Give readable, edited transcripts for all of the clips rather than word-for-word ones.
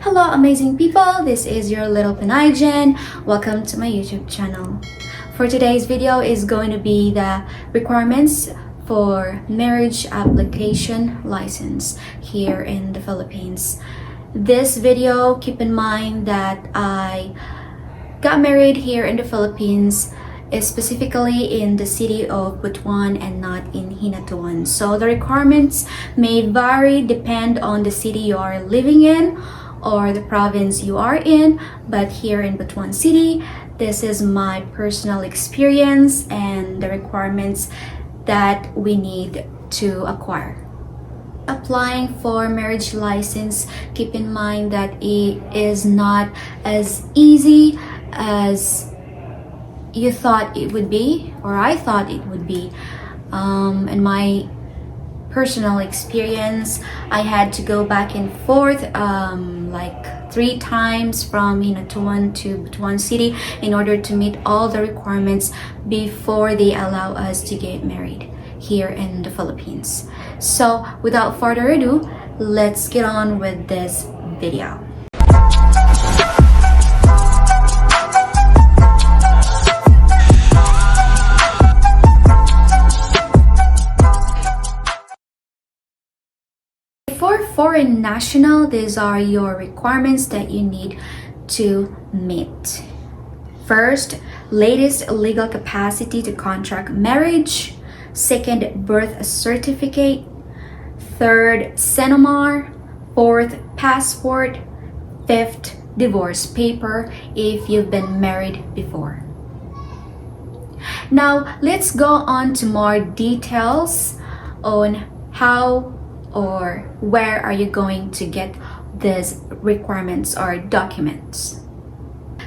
Hello amazing people, this is your little Pinay Jen. Welcome to my YouTube channel. For today's video is going to be the requirements for marriage application license here in the Philippines. This video, keep in mind that I got married here in the Philippines, specifically in the city of Butuan and not in Hinatuan. So the requirements may vary depend on the city you are living in or the province you are in, but here in Butuan City, this is my personal experience and the requirements that we need to acquire. Applying for marriage license, keep in mind that it is not as easy as you thought it would be, or I thought it would be. In my personal experience, I had to go back and forth like 3 times from Hinatuan to Butuan City in order to meet all the requirements before they allow us to get married here in the Philippines. So without further ado, let's get on with this video. For foreign national, these are your requirements that you need to meet. First, latest legal capacity to contract marriage. Second, birth certificate. Third, Cinemar. Fourth, passport. Fifth, divorce paper if you've been married before. Now, let's go on to more details on how or where are you going to get these requirements or documents.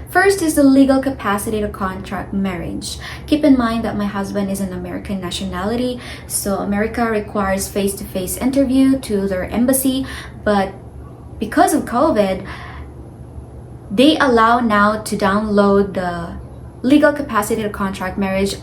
First is the legal capacity to contract marriage. Keep in mind that my husband is an American nationality, so America requires face-to-face interview to their embassy, but because of COVID, they allow now to download the legal capacity to contract marriage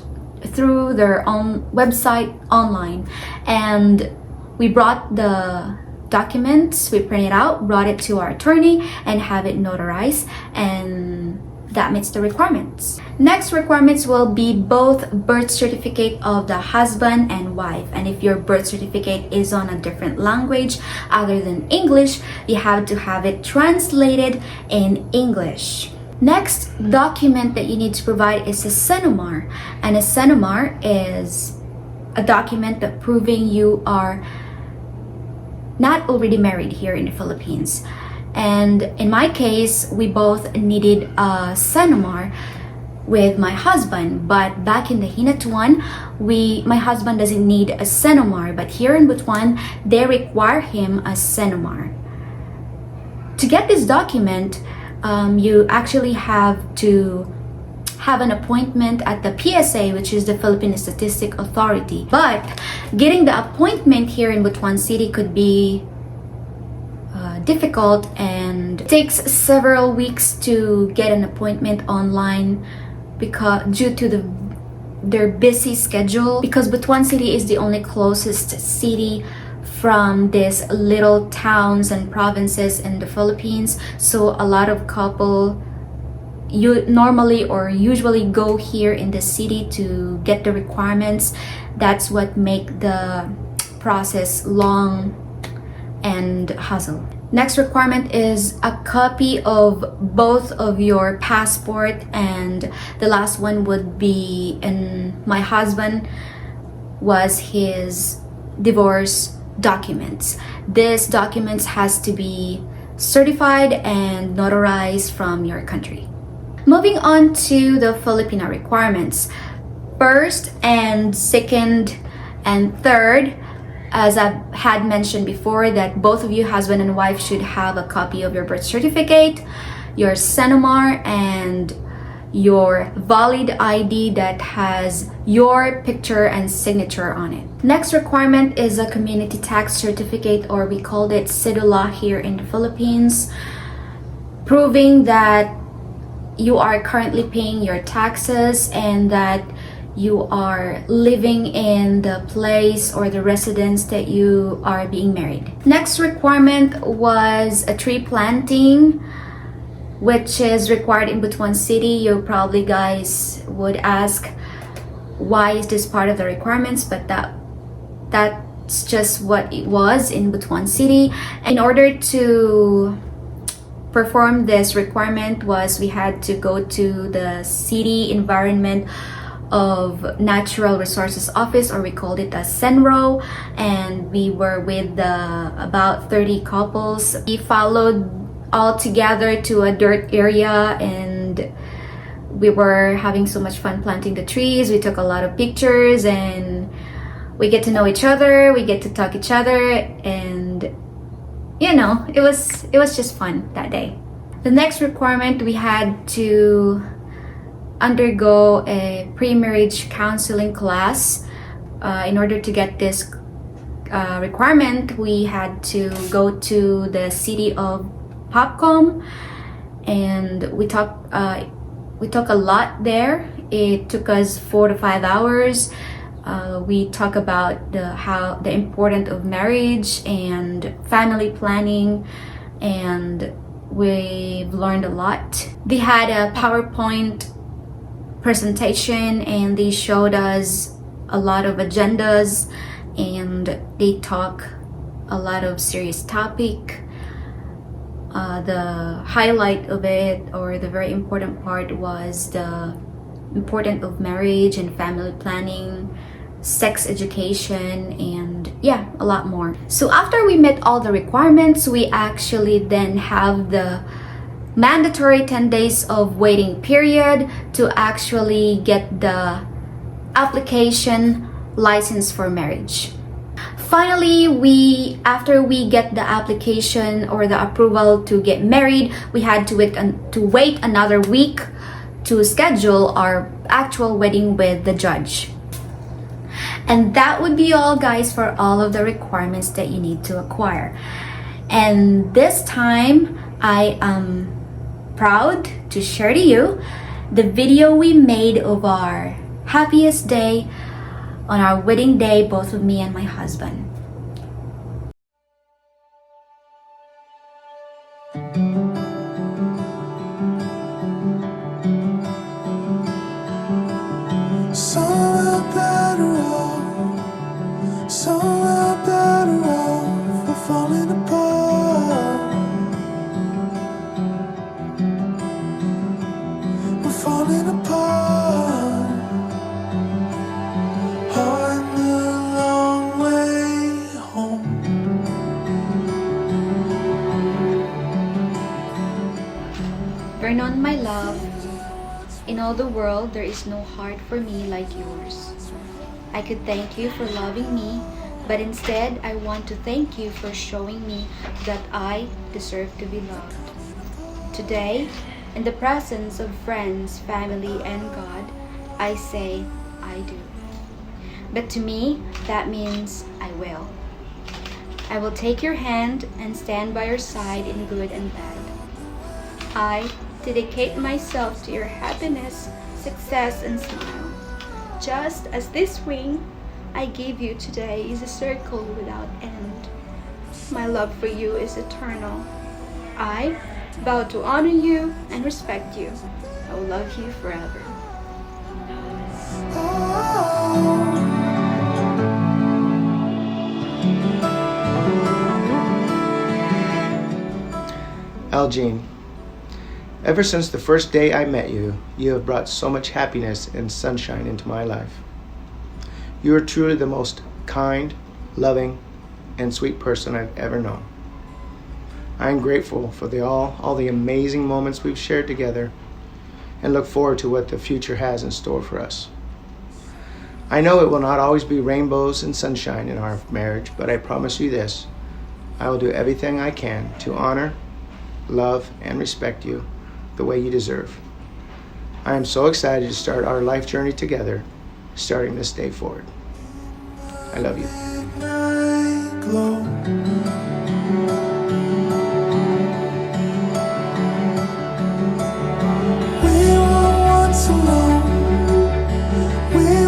through their own website online. And we brought the documents, we printed out, brought it to our attorney and have it notarized, and that meets the requirements. Next requirements will be both birth certificate of the husband and wife, and if your birth certificate is on a different language other than English, you have to have it translated in English. Next document that you need to provide is a Cinemar, and a Cinemar is a document that proving you are not already married here in the Philippines. And in my case, we both needed a Cinemar with my husband, but back in the Hinatuan, my husband doesn't need a Cinemar, but here in Butuan, they require him a Cinemar. To get this document, you actually have to have an appointment at the PSA, which is the Philippine Statistic Authority. But getting the appointment here in Butuan City could be difficult and takes several weeks to get an appointment online because due to their busy schedule, because Butuan City is the only closest city from these little towns and provinces in the Philippines, so a lot of couple you normally or usually go here in the city to get the requirements. That's what make the process long and hassle. Next requirement is a copy of both of your passport, and the last one would be, in my husband was his divorce documents. This documents has to be certified and notarized from your country. Moving on to the Filipina requirements. First and second and third, as I had mentioned before, that both of you, husband and wife, should have a copy of your birth certificate, your Cinemar, and your valid ID that has your picture and signature on it. Next requirement is a community tax certificate, or we called it cedula here in the Philippines, proving that you are currently paying your taxes and that you are living in the place or the residence that you are being married. Next requirement was a tree planting, which is required in Butuan City. You probably guys would ask, why is this part of the requirements? But that's just what it was in Butuan City. In order to perform this requirement we had to go to the city environment of natural resources office, or we called it as Senro, and we were with about 30 couples. We followed all together to a dirt area, and we were having so much fun planting the trees. We took a lot of pictures, and we get to know each other, we get to talk each other, and you know, it was just fun that day. The next requirement, we had to undergo a pre-marriage counseling class. In order to get this requirement, we had to go to the city of Popcom, and we talked a lot there. It took us 4 to 5 hours. We talk about the importance of marriage and family planning, and we've learned a lot. They had a PowerPoint presentation, and they showed us a lot of agendas, and they talk a lot of serious topic. The highlight of it, or the very important part, was the importance of marriage and family planning, sex education, and yeah, a lot more. So after we met all the requirements, we actually then have the mandatory 10 days of waiting period to actually get the application license for marriage. Finally, after we get the application or the approval to get married, we had to wait another week to schedule our actual wedding with the judge. And that would be all, guys, for all of the requirements that you need to acquire. And this time, I am proud to share to you the video we made of our happiest day on our wedding day, both of me and my husband. Vernon, my love, in all the world there is no heart for me like yours. I could thank you for loving me, but instead I want to thank you for showing me that I deserve to be loved. Today, in the presence of friends, family, and God, I say I do. But to me, that means I will. I will take your hand and stand by your side in good and bad. I dedicate myself to your happiness, success, and smile. Just as this ring I gave you today is a circle without end. My love for you is eternal. I vow to honor you and respect you. I will love you forever. Aljean, ever since the first day I met you, you have brought so much happiness and sunshine into my life. You are truly the most kind, loving, and sweet person I've ever known. I am grateful for all the amazing moments we've shared together, and look forward to what the future has in store for us. I know it will not always be rainbows and sunshine in our marriage, but I promise you this: I will do everything I can to honor, love, and respect you the way you deserve. I am so excited to start our life journey together, starting this day forward. I love you. We were once alone. We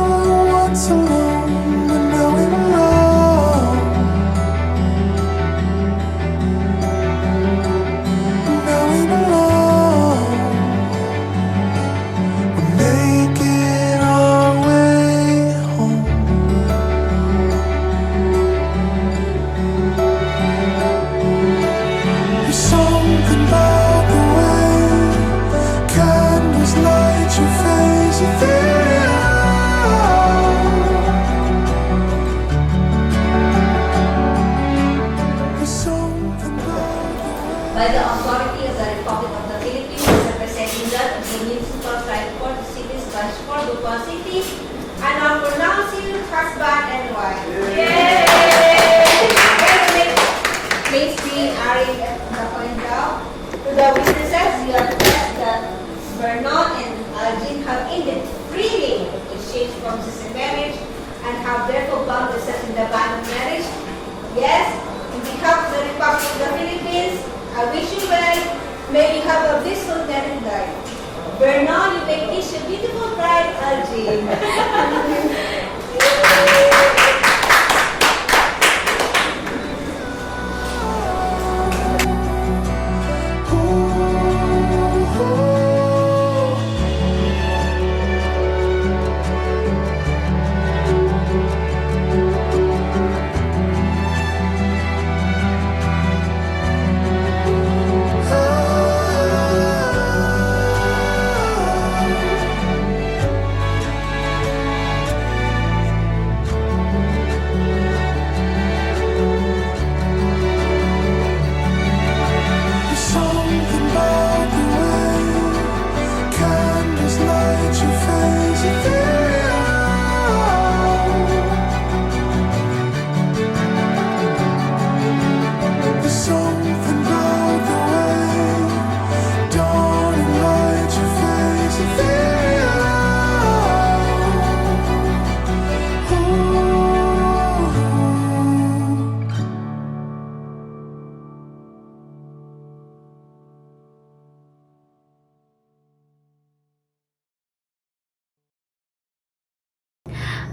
Authority of the Republic of the Philippines, representing that of the Municipal Trial Court, the City's Branch for Butuan City, and now pronounce you husband and wife. Yay! Please be Ari at the point down. To the witnesses, you are blessed that Vernon and Algin have ended freely exchanged promises in marriage and have therefore bound themselves in the bond of marriage. Yes, in behalf of the Republic of the Philippines, I wish you well. May you have a blissful married life. Vernon, you may kiss your beautiful bride, Algin.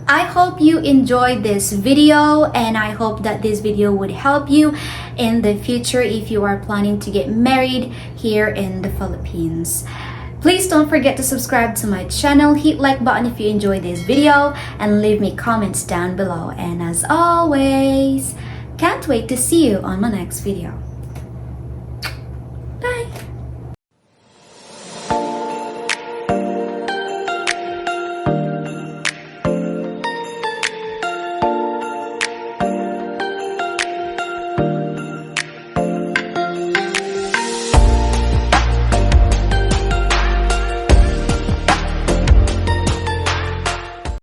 I hope you enjoyed this video, and I hope that this video would help you in the future if you are planning to get married here in the Philippines. Please don't forget to subscribe to my channel, hit like button if you enjoyed this video, and leave me comments down below. And as always, can't wait to see you on my next video.